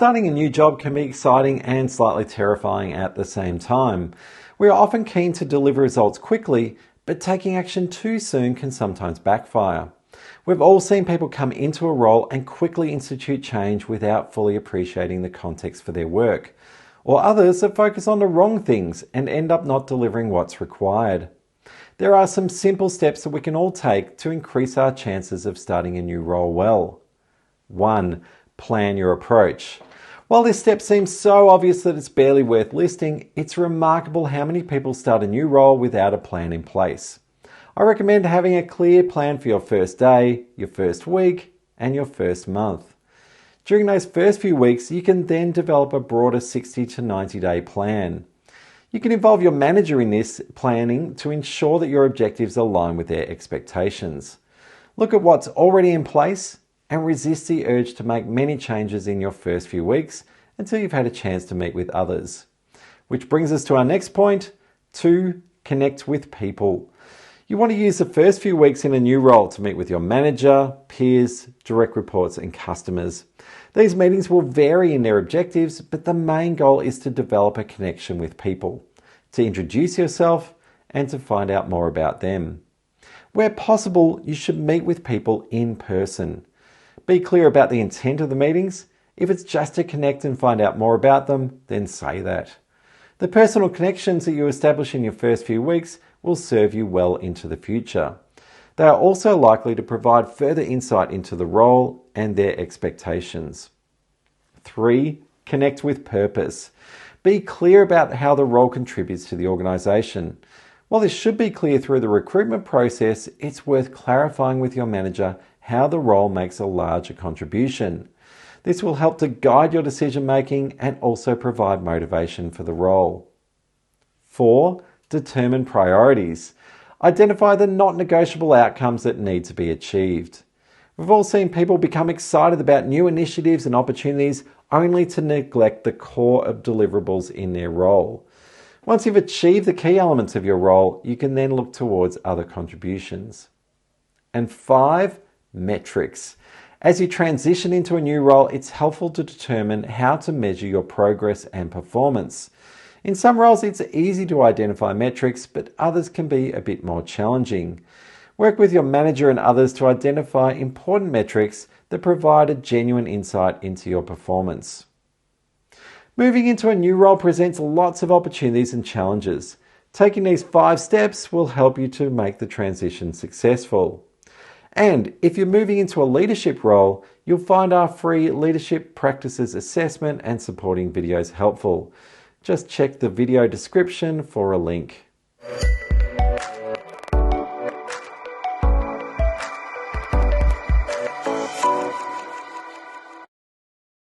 Starting a new job can be exciting and slightly terrifying at the same time. We are often keen to deliver results quickly, but taking action too soon can sometimes backfire. We've all seen people come into a role and quickly institute change without fully appreciating the context for their work. Or others that focus on the wrong things and end up not delivering what's required. There are some simple steps that we can all take to increase our chances of starting a new role well. 1. Plan your approach. While this step seems so obvious that it's barely worth listing, it's remarkable how many people start a new role without a plan in place. I recommend having a clear plan for your first day, your first week, and your first month. During those first few weeks, you can then develop a broader 60 to 90 day plan. You can involve your manager in this planning to ensure that your objectives align with their expectations. Look at what's already in place and resist the urge to make many changes in your first few weeks until you've had a chance to meet with others. Which brings us to our next point. 2. Connect with people. You want to use the first few weeks in a new role to meet with your manager, peers, direct reports, and customers. These meetings will vary in their objectives, but the main goal is to develop a connection with people, to introduce yourself, and to find out more about them. Where possible, you should meet with people in person. Be clear about the intent of the meetings. If it's just to connect and find out more about them, then say that. The personal connections that you establish in your first few weeks will serve you well into the future. They are also likely to provide further insight into the role and their expectations. 3. Connect with purpose. Be clear about how the role contributes to the organisation. While this should be clear through the recruitment process, it's worth clarifying with your manager how the role makes a larger contribution. This will help to guide your decision making and also provide motivation for the role. 4. Determine priorities. Identify the not negotiable outcomes that need to be achieved. We've all seen people become excited about new initiatives and opportunities only to neglect the core of deliverables in their role. Once you've achieved the key elements of your role, you can then look towards other contributions. And 5. Metrics. As you transition into a new role, it's helpful to determine how to measure your progress and performance. In some roles, it's easy to identify metrics, but others can be a bit more challenging. Work with your manager and others to identify important metrics that provide a genuine insight into your performance. Moving into a new role presents lots of opportunities and challenges. Taking these 5 steps will help you to make the transition successful. And if you're moving into a leadership role, you'll find our free leadership practices assessment and supporting videos helpful. Just check the video description for a link.